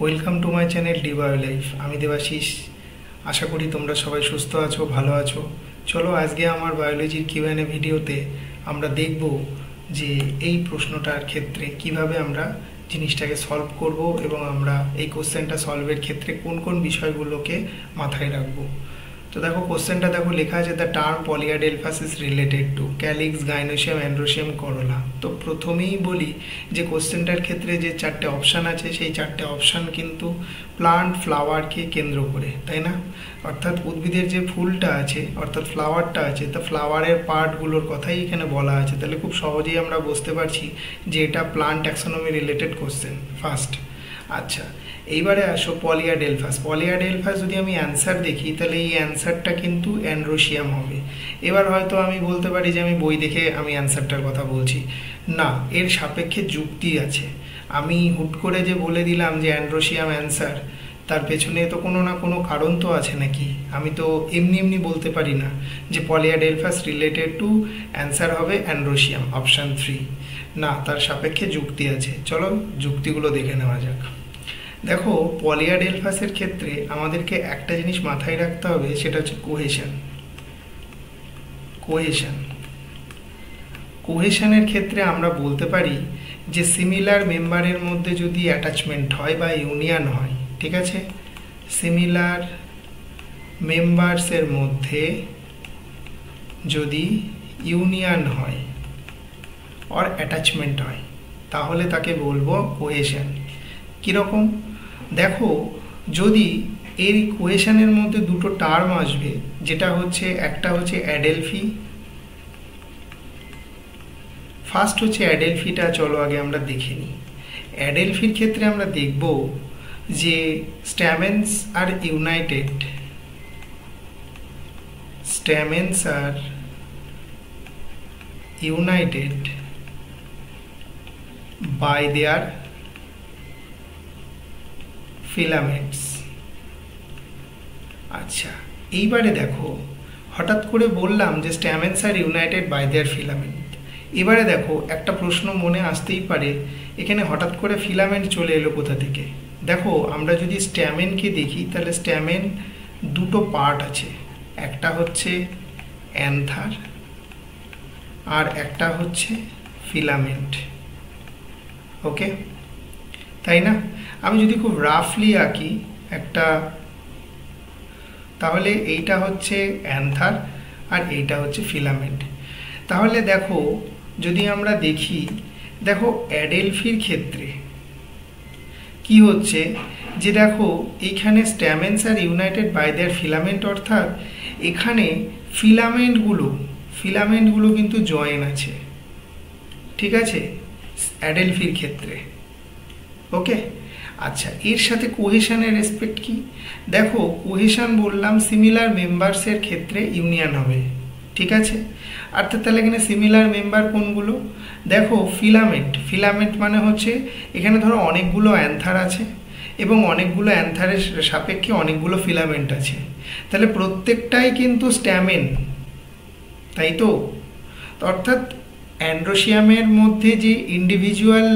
Welcome to my channel D bio life. আমি দেবাশিস। আশা করি তোমরা সবাই সুস্থ আছো, ভালো আছো। চলো আজকে আমার বায়োলজির কিউএনএ ভিডিওতে আমরা দেখব যে এই প্রশ্নটার ক্ষেত্রে কিভাবে আমরা জিনিসটাকে সলভ করব এবং আমরা এই কোশ্চেনটা সলভের ক্ষেত্রে কোন কোন বিষয়গুলোকে মাথায় রাখবো। তো দেখো কোশ্চেনটা দেখো লেখা আছে the term polyadelphous is related to calyx, gynoecium, androecium, corolla. তো প্রথমেই বলি যে কোশ্চেনটার ক্ষেত্রে যে চারটে অপশান আছে সেই চারটে অপশান কিন্তু প্লান্ট ফ্লাওয়ারকে কেন্দ্র করে, তাই না? অর্থাৎ উদ্ভিদের যে ফুলটা আছে অর্থাৎ ফ্লাওয়ারটা আছে, তা ফ্লাওয়ারের পার্টগুলোর কথাই এখানে বলা আছে। তাহলে খুব সহজেই আমরা বুঝতে পারছি যে এটা plant taxonomy related question first. আচ্ছা, এইবারে আসো পলিয়াডেলফাস। পলিয়াডেলফাস যদি আমি অ্যান্সার দেখি তাহলে এই অ্যান্সারটা কিন্তু অ্যান্ড্রোসিয়াম হবে। এবার হয়তো আমি বলতে পারি যে আমি বই দেখে আমি অ্যান্সারটার কথা বলছি, না, এর সাপেক্ষে যুক্তি আছে। আমি হুট করে যে বলে দিলাম যে অ্যান্ড্রোসিয়াম অ্যান্সার, তার পেছনে তো কোনো না কোনো কারণ তো আছে নাকি? আমি তো এমনি এমনি বলতে পারি না যে পলিয়াডেলফাস রিলেটেড টু অ্যান্সার হবে অ্যান্ড্রোসিয়াম অপশান 3। না, তার সাপেক্ষে যুক্তি আছে। চলো যুক্তিগুলো দেখে নেওয়া যাক। দেখো পলিয়াডেলফাসের ক্ষেত্রে আমাদেরকে একটা জিনিস মাথায় রাখতে হবে, সেটা হচ্ছে কোহেশন। কোহেশনের ক্ষেত্রে আমরা বলতে পারি যে সিমিলার মেম্বারের মধ্যে যদি অ্যাটাচমেন্ট হয় বা ইউনিয়ন হয়, ঠিক আছে, সিমিলার মেম্বারসের মধ্যে যদি ইউনিয়ন হয় অর অ্যাটাচমেন্ট হয় তাহলে তাকে বলবো কোহেশন। কীরকম? দেখো, যদি এই কোহেশনের মধ্যে দুটো টার্ম আসবে, যেটা হচ্ছে একটা হচ্ছে অ্যাডেলফি। ফার্স্ট হচ্ছে অ্যাডেলফিটা, চলো আগে আমরা দেখে নিই। অ্যাডেলফির ক্ষেত্রে আমরা দেখব যে stamens are united, stamens are united by their filaments। আচ্ছা, এইবারে দেখো হঠাৎ করে বললাম যে stamens are united by there filament. এবারে দেখো একটা প্রশ্ন মনে আসতেই পারে, এখানে হঠাৎ করে ফিলামেন্ট চলে এলো কোথা থেকে? দেখো আমরা যদি স্ট্যামেনকে দেখি তাহলে স্ট্যামেন দুটো পার্ট আছে, একটা হচ্ছে অ্যান্থার আর একটা হচ্ছে ফিলামেন্ট। ওকে, তাই না? আমি যদি খুব রাফলি আঁকি একটা, তাহলে এইটা হচ্ছে অ্যান্থার আর এইটা হচ্ছে ফিলামেন্ট। তাহলে দেখো যদি আমরা দেখি, দেখো অ্যাডেলফির ক্ষেত্রে কি হচ্ছে যে দেখো এইখানে স্ট্যামেন্স are united by there filament, অর্থাৎ এখানে ফিলামেন্টগুলো কিন্তু জয়েন আছে, ঠিক আছে, অ্যাডেলফির ক্ষেত্রে। ওকে, আচ্ছা, এর সাথে কোহেশনের রেসপেক্ট কি? দেখো কোহেশন বললাম সিমিলার মেম্বারসের ক্ষেত্রে ইউনিয়ন হবে, ঠিক আছে। অর্থাৎ তাহলে এখানে সিমিলার মেম্বার কোনগুলো? দেখো ফিলামেন্ট মানে হচ্ছে এখানে ধরো অনেকগুলো অ্যান্থার আছে এবং অনেকগুলো অ্যান্থারের সাপেক্ষে অনেকগুলো ফিলামেন্ট আছে, তাহলে প্রত্যেকটাই কিন্তু স্ট্যামেন, তাই তো? অর্থাৎ অ্যান্ড্রোসিয়ামের মধ্যে যে ইন্ডিভিজুয়াল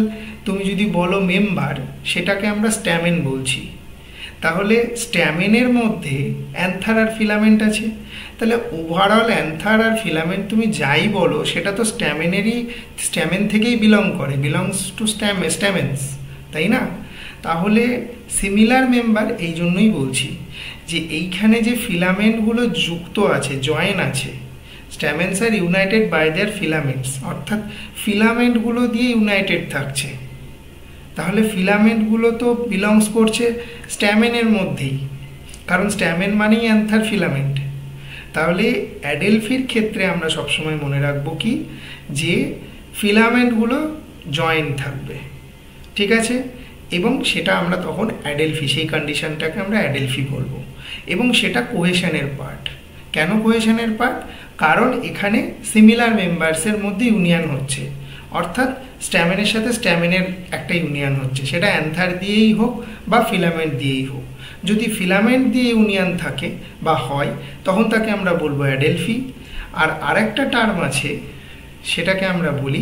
তুমি যদি বলো মেম্বার, সেটাকে আমরা স্ট্যামেন বলছি। তাহলে স্ট্যামেনের মধ্যে অ্যান্থার আর ফিলামেন্ট আছে, তাহলে ওভারঅল অ্যান্থার আর ফিলামেন্ট তুমি যাই বলো সেটা তো স্ট্যামেন থেকেই বিলংস টু স্ট্যামেন্স, তাই না? তাহলে সিমিলার মেম্বার এই জন্যই বলছি যে এইখানে যে ফিলামেন্টগুলো যুক্ত আছে, জয়েন আছে, স্ট্যামেন্স are united by their filaments, অর্থাৎ ফিলামেন্টগুলো দিয়ে ইউনাইটেড থাকছে, তাহলে ফিলামেন্টগুলো তো বিলংস করছে স্ট্যামেনের মধ্যেই, কারণ স্ট্যামেন মানেই অ্যান্থার ফিলামেন্ট। তাহলে অ্যাডেলফির ক্ষেত্রে আমরা সবসময় মনে রাখবো কি, যে ফিলামেন্টগুলো জয়েন থাকবে, ঠিক আছে, এবং সেটা আমরা তখন অ্যাডেলফি, সেই কন্ডিশনটাকে আমরা অ্যাডেলফি বলবো, এবং সেটা কোহেশনের পার্ট। কেন কোহেশনের পার্ট? কারণ এখানে সিমিলার মেম্বার্সের মধ্যে ইউনিয়ন হচ্ছে, অর্থাৎ স্ট্যামেনের সাথে স্ট্যামেনের একটা ইউনিয়ন হচ্ছে, সেটা অ্যান্থার দিয়েই হোক বা ফিলামেন্ট দিয়েই হোক। যদি ফিলামেন্ট দিয়ে ইউনিয়ন থাকে বা হয় তখন তাকে আমরা বলবো অ্যাডেলফি। আর আরেকটা টার্ম আছে, সেটাকে আমরা বলি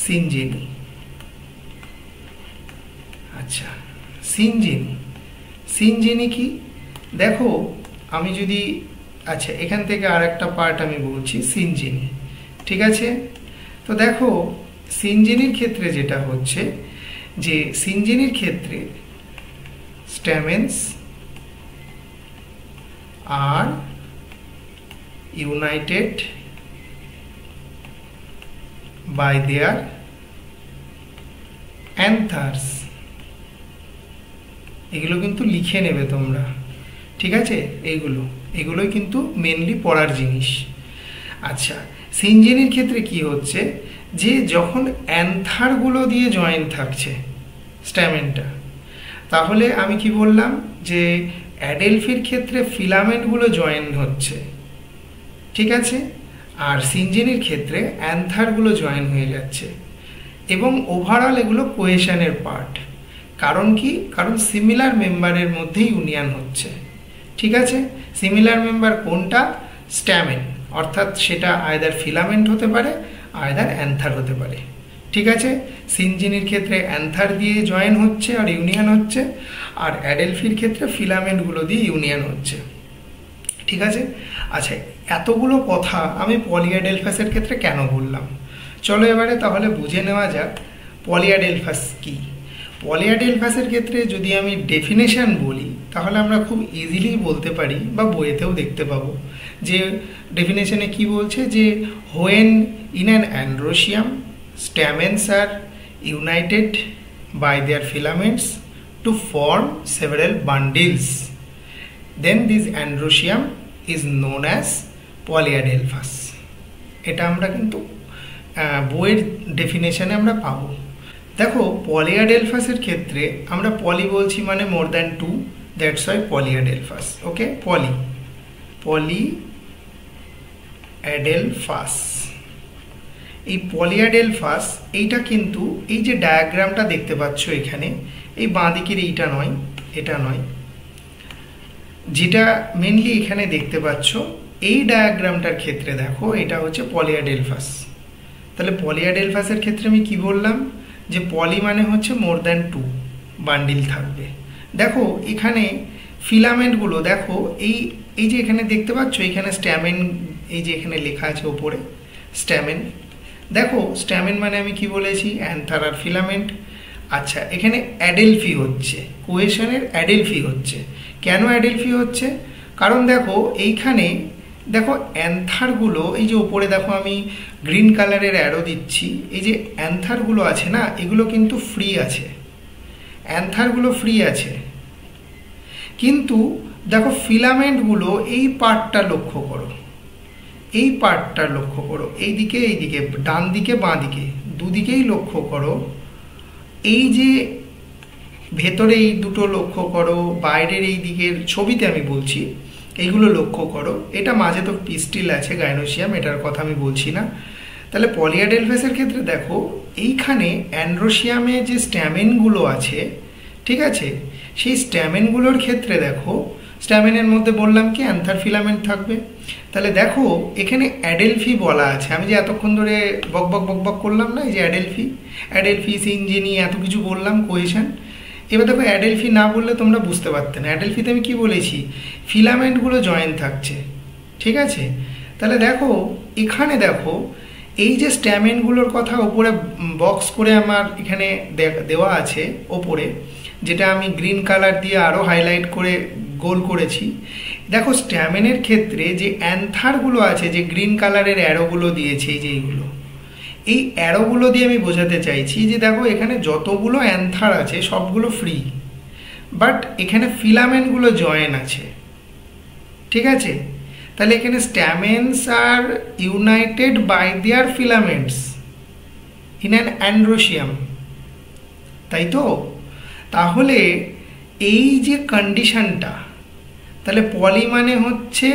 সিনজেনি। আচ্ছা, সিনজিনি। সিনজিনি কি দেখো, আমি যদি আচ্ছা এখান থেকে আর একটা পার্ট আমি বলছি সিনজিনি, ঠিক আছে। তো দেখো সিনজিনির ক্ষেত্রে যেটা হচ্ছে যে সিনজিনির ক্ষেত্রে স্ট্যামেন্স আর ইউনাইটেড বাই দেয়ার অ্যান্থার্স। এগুলো কিন্তু লিখে নেবে তোমরা, ঠিক আছে। এগুলোই কিন্তু মেনলি পড়ার জিনিস। আচ্ছা সিনজিনির ক্ষেত্রে কি হচ্ছে যে যখন অ্যান্থারগুলো দিয়ে জয়েন থাকছে স্ট্যামেনটা, তাহলে আমি কি বললাম যে অ্যাডেলফির ক্ষেত্রে ফিলামেন্টগুলো জয়েন হচ্ছে, ঠিক আছে, আর সিনজিনির ক্ষেত্রে অ্যান্থারগুলো জয়েন হয়ে যাচ্ছে, এবং ওভারঅল এগুলো কোহেশনের পার্ট। কারণ কি, কারণ সিমিলার মেম্বারের মধ্যে ইউনিয়ন হচ্ছে, ঠিক আছে। সিমিলার মেম্বার কোনটা? স্ট্যামেন, অর্থাৎ সেটা আয়দার ফিলামেন্ট হতে পারে আয়দার অ্যান্থার হতে পারে, ঠিক আছে। সিনজিনির ক্ষেত্রে অ্যান্থার দিয়ে জয়েন হচ্ছে আর ইউনিয়ন হচ্ছে, আর অ্যাডেলফির ক্ষেত্রে ফিলামেন্টগুলো দিয়ে ইউনিয়ন হচ্ছে, ঠিক আছে। আচ্ছা এতগুলো কথা আমি পলিঅ্যাডেলফাসের ক্ষেত্রে কেন বললাম, চলো এবারে তাহলে বুঝে নেওয়া যাক পলিঅ্যাডেলফাস কি। পলিঅ্যাডেলফাসের ক্ষেত্রে যদি আমি ডেফিনেশন বলি তাহলে আমরা খুব ইজিলি বলতে পারি, বা বইয়েতেও দেখতে পাবো যে ডেফিনেশনে কি বলছে যে when in an androecium stamens are united by their filaments to form several bundles, then this androecium is known as polyadelphous. এটা আমরা কিন্তু বইয়ের ডেফিনেশনে আমরা পাবো। দেখো পলিঅ্যাডেলফাসের ক্ষেত্রে আমরা পলি বলছি মানে more than two, that's why polyadelphous. Okay, polyadelphous. এই পলিঅ্যাডেলফাস এইটা কিন্তু এই যে ডায়াগ্রামটা দেখতে পাচ্ছ এখানে, এই বাঁ দিকের এইটা নয়, এটা নয়, যেটা মেনলি এখানে দেখতে পাচ্ছ এই ডায়াগ্রামটার ক্ষেত্রে দেখো এটা হচ্ছে পলিঅ্যাডেলফাস। তাহলে পলিঅ্যাডেলফাসের ক্ষেত্রে আমি কি বললাম যে পলি মানে হচ্ছে মোর দ্যান টু বান্ডিল থাকবে। দেখো এখানে ফিলামেন্টগুলো দেখো এই যে এখানে দেখতে পাচ্ছ এখানে স্ট্যামেন, এই যে এখানে লেখা আছে ওপরে স্ট্যামেন, দেখো স্ট্যামেন মানে আমি কি বলেছি অ্যান্থার আর ফিলামেন্ট। আচ্ছা এখানে অ্যাডেলফি হচ্ছে, কোহেশনের অ্যাডেলফি হচ্ছে। কেন অ্যাডেলফি হচ্ছে? কারণ দেখো এইখানে দেখো অ্যান্থারগুলো, এই যে ওপরে দেখো আমি গ্রিন কালারের অ্যারো দিচ্ছি, এই যে অ্যান্থারগুলো আছে না এগুলো কিন্তু ফ্রি আছে, অ্যান্থারগুলো ফ্রি আছে, কিন্তু দেখো ফিলামেন্টগুলো এই পার্টটা লক্ষ্য করো, এই পার্টটা লক্ষ্য করো, এইদিকে এইদিকে ডান দিকে বাঁ দিকে দুদিকেই লক্ষ্য করো, এই যে ভেতরে এই দুটো লক্ষ্য করো, বাইরের এই দিকের ছবিতে আমি বলছি এইগুলো লক্ষ্য করো। এটা মাঝে তো পিস্টিল আছে গাইনোসিয়াম, এটার কথা আমি বলছি না। তাহলে পলিঅ্যাডেলফাসের ক্ষেত্রে দেখো এইখানে অ্যান্ড্রোসিয়ামে যে স্ট্যামেনগুলো আছে, ঠিক আছে, সেই স্ট্যামেনগুলোর ক্ষেত্রে দেখো স্ট্যামেনের মধ্যে বললাম কি অ্যান্থার ফিলামেন্ট থাকবে। তাহলে দেখো এখানে অ্যাডেলফি বলা আছে, আমি যে এতক্ষণ ধরে বক করলাম না, এই যে অ্যাডেলফি সিনজিনি এত কিছু বললাম কোহেশন। এবার দেখো অ্যাডেলফি না বললে তোমরা বুঝতে পারতে না, অ্যাডেলফিতে আমি কি বলেছি ফিলামেন্টগুলো জয়েন থাকছে, ঠিক আছে। তাহলে দেখো এখানে দেখো এই যে স্ট্যামেনগুলোর কথা ওপরে বক্স করে আমার এখানে দেওয়া আছে ওপরে, যেটা আমি গ্রিন কালার দিয়ে আরও হাইলাইট করে গোল করেছি। দেখো স্ট্যামেনের ক্ষেত্রে যে অ্যান্থারগুলো আছে, যে গ্রিন কালারের অ্যারোগুলো দিয়েছে, এই যে এইগুলো, এই অ্যারোগুলো দিয়ে আমি বোঝাতে চাইছি যে দেখো এখানে যতগুলো অ্যান্থার আছে সবগুলো ফ্রি, বাট এখানে ফিলামেন্টগুলো জয়েন আছে, ঠিক আছে। তাহলে এখানে stamens are united by their filaments in an androecium, তাই তো। তাহলে এই যে কন্ডিশনটা, তাহলে পলি মানে হচ্ছে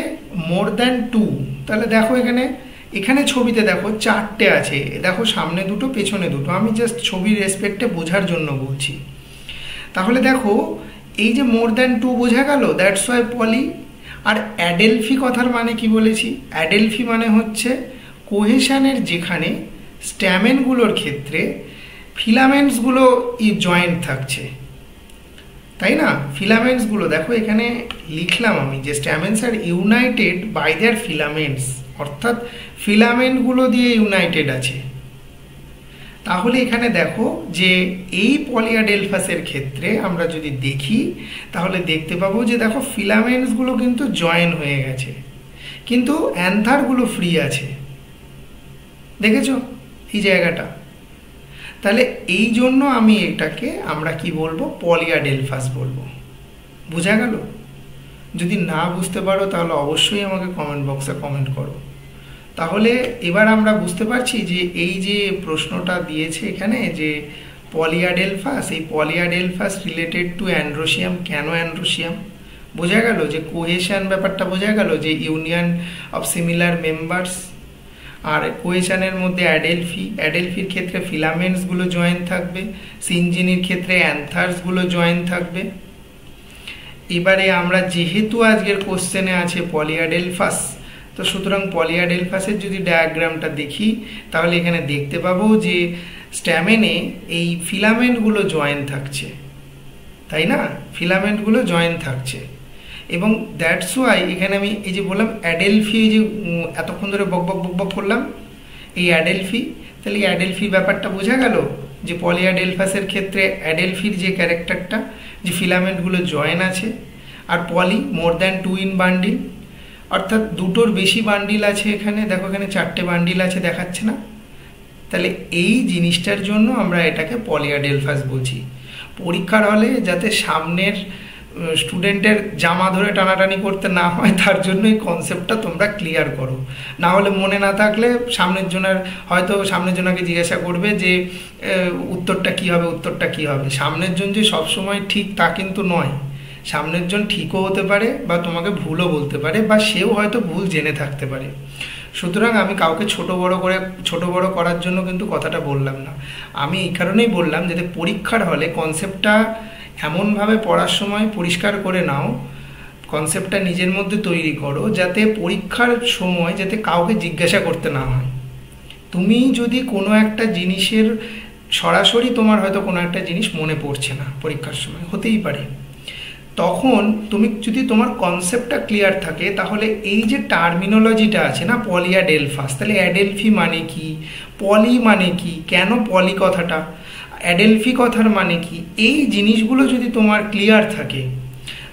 মোর দ্যান টু। তাহলে দেখো এখানে ছবিতে দেখো চারটে আছে, দেখো সামনে দুটো পেছনে দুটো, আমি জাস্ট ছবির রেসপেক্টে বোঝার জন্য বলছি। তাহলে দেখো এই যে মোর দ্যান টু বোঝা গেল, দ্যাটস ওয়াই পলি। আর অ্যাডেলফি কথার মানে কি বলেছি, অ্যাডেলফি মানে হচ্ছে কোহেশনের যেখানে স্ট্যামেনগুলোর ক্ষেত্রে ফিলামেন্টসগুলো জয়েন্ট থাকছে, তাই না? ফিলামেন্টসগুলো দেখো এখানে লিখলাম আমি যে stamens are united by their filaments, অর্থাৎ ফিলামেন্টগুলো দিয়ে ইউনাইটেড আছে। তাহলে এখানে দেখো যে এই পলিয়াডেলফাসের ক্ষেত্রে আমরা যদি দেখি তাহলে দেখতে পাবো যে দেখো ফিলামেন্টসগুলো কিন্তু জয়েন হয়ে গেছে, কিন্তু অ্যান্থারগুলো ফ্রি আছে। দেখেছো এই জায়গাটা? তাহলে এই জন্য আমি এটাকে আমরা কি বলবো, পলিয়াডেলফাস বলবো। বোঝা গেল? যদি না বুঝতে পারো তাহলে অবশ্যই আমাকে কমেন্ট বক্সে কমেন্ট করো। তাহলে এবার আমরা বুঝতে পারছি যে এই যে প্রশ্নটা দিয়েছে এখানে যে পলিয়াডেলফাস, এই পলিয়াডেলফাস রিলেটেড টু অ্যান্ড্রোসিয়াম। কেন অ্যান্ড্রোসিয়াম? বোঝা গেল যে কোহেশন ব্যাপারটা বোঝা গেল, যে ইউনিয়ন অফ সিমিলার মেম্বার্স। আর কোহেশনের মধ্যে অ্যাডেলফির ক্ষেত্রে ফিলামেন্টসগুলো জয়েন থাকবে, সিনজিনির ক্ষেত্রে অ্যান্থার্সগুলো জয়েন থাকবে। এবারে আমরা যেহেতু আজকের কোশ্চেনে আছে পলিয়াডেলফাস, তো সুতরাং পলিয়াডেলফাসের যদি ডায়াগ্রামটা দেখি তাহলে এখানে দেখতে পাবো যে স্ট্যামেনে এই ফিলামেন্টগুলো জয়েন থাকছে, তাই না? ফিলামেন্টগুলো জয়েন থাকছে এবং দ্যাটস ওয়াই এখানে আমি এই যে বললাম অ্যাডেলফি, যে এতক্ষণ ধরে বক করলাম এই অ্যাডেলফি, তাহলে এই অ্যাডেলফি ব্যাপারটা বোঝা গেল যে পলিয়াডেলফাসের ক্ষেত্রে অ্যাডেলফির যে ক্যারেক্টারটা, যে ফিলামেন্টগুলো জয়েন আছে, আর পলি মোর দ্যান 2 ইন বান্ডিল, অর্থাৎ দুটোর বেশি বান্ডিল আছে। এখানে দেখো এখানে 4টে বান্ডিল আছে, দেখাচ্ছে না? তাহলে এই জিনিসটার জন্য আমরা এটাকে পলিয়াডেলফাস বলছি। পরীক্ষার হলে যাতে সামনের স্টুডেন্টের জামা ধরে টানাটানি করতে না হয় তার জন্য এই কনসেপ্টটা তোমরা ক্লিয়ার করো। না হলে মনে না থাকলে সামনের জনাকে জিজ্ঞাসা করবে যে উত্তরটা কী হবে। সামনের জন যে সবসময় ঠিক তা কিন্তু নয়, সামনের জন ঠিকও হতে পারে বা তোমাকে ভুলও বলতে পারে, বা সেও হয়তো ভুল জেনে থাকতে পারে। সুতরাং আমি কাউকে ছোট বড় করার জন্য কিন্তু কথাটা বললাম না। আমি এই কারণেই বললাম যাতে পরীক্ষার হলে কনসেপ্টটা এমনভাবে পড়ার সময় পরিষ্কার করে নাও, কনসেপ্টটা নিজের মধ্যে তৈরি করো, যাতে পরীক্ষার সময় যাতে কাউকে জিজ্ঞাসা করতে না হয়। তুমি যদি কোনো একটা জিনিসের সরাসরি তোমার হয়তো কোনো একটা জিনিস মনে পড়ছে না পরীক্ষার সময়, হতেই পারে, তখন তুমি যদি তোমার কনসেপ্টটা ক্লিয়ার থাকে তাহলে এই যে টার্মিনোলজিটা আছে না পলিয়াডেলফাস, তাহলে অ্যাডেলফি মানে কি, পলি মানে কি, কেন পলি কথাটা, অ্যাডেলফি কথার মানে কি, এই জিনিসগুলো যদি তোমার ক্লিয়ার থাকে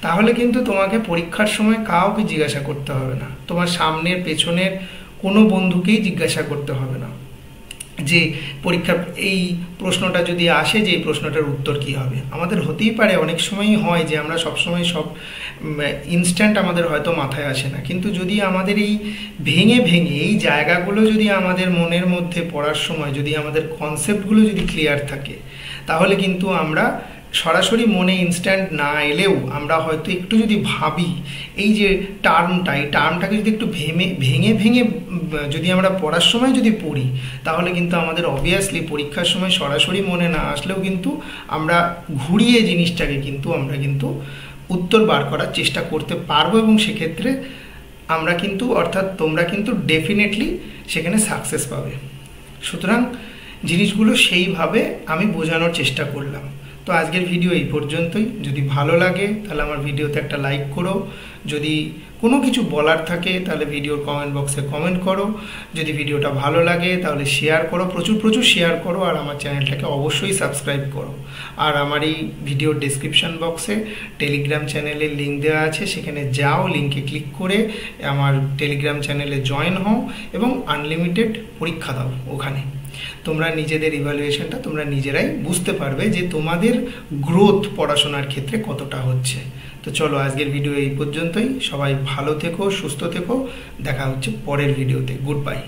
তাহলে কিন্তু তোমাকে পরীক্ষার সময় কাউকে জিজ্ঞাসা করতে হবে না, তোমার সামনের পেছনের কোনো বন্ধুকেই জিজ্ঞাসা করতে হবে না যে পরীক্ষার এই প্রশ্নটা যদি আসে যে এই প্রশ্নটার উত্তর কী হবে। আমাদের হতেই পারে, অনেক সময়ই হয় যে আমরা সবসময় সব ইনস্ট্যান্ট আমাদের হয়তো মাথায় আসে না, কিন্তু যদি আমাদের এই ভেঙে এই জায়গাগুলো যদি আমাদের মনের মধ্যে পড়ার সময় যদি আমাদের কনসেপ্টগুলো যদি ক্লিয়ার থাকে তাহলে কিন্তু আমরা সরাসরি মনে ইনস্ট্যান্ট না এলেও আমরা হয়তো একটু যদি ভাবি এই যে টার্মটাকে যদি একটু ভেঙে যদি আমরা পড়ার সময় যদি পড়ি তাহলে কিন্তু আমাদের অবভিয়াসলি পরীক্ষার সময় সরাসরি মনে না আসলেও কিন্তু আমরা ঘুরিয়ে জিনিসটাকে কিন্তু আমরা কিন্তু উত্তর বার করার চেষ্টা করতে পারবো, এবং সেক্ষেত্রে আমরা কিন্তু অর্থাৎ তোমরা কিন্তু ডেফিনেটলি সেখানে সাকসেস পাবে। সুতরাং জিনিসগুলো সেইভাবে আমি বোঝানোর চেষ্টা করলাম। তো আজকের ভিডিও এই পর্যন্তই। যদি ভালো লাগে তাহলে আমার ভিডিওতে একটা লাইক করো, যদি কোনো কিছু বলার থাকে তাহলে ভিডিওর কমেন্ট বক্সে কমেন্ট করো, যদি ভিডিওটা ভালো লাগে তাহলে শেয়ার করো, প্রচুর শেয়ার করো, আর আমার চ্যানেলটাকে অবশ্যই সাবস্ক্রাইব করো। আর আমার এই ভিডিওর ডেসক্রিপশন বক্সে টেলিগ্রাম চ্যানেলের লিঙ্ক দেওয়া আছে, সেখানে যাও, লিঙ্কে ক্লিক করে আমার টেলিগ্রাম চ্যানেলে জয়েন হও এবং আনলিমিটেড পরীক্ষা দাও। ওখানে তোমরা নিজেদের ইভ্যালুয়েশনটা তোমরা নিজেরাই বুঝতে পারবে যে তোমাদের গ্রোথ পড়াশোনার ক্ষেত্রে কতটা হচ্ছে। তো চলো আজকের ভিডিও এই পর্যন্তই। সবাই ভালো থেকো, সুস্থ থেকো, দেখা হচ্ছে পরের ভিডিওতে। Good bye.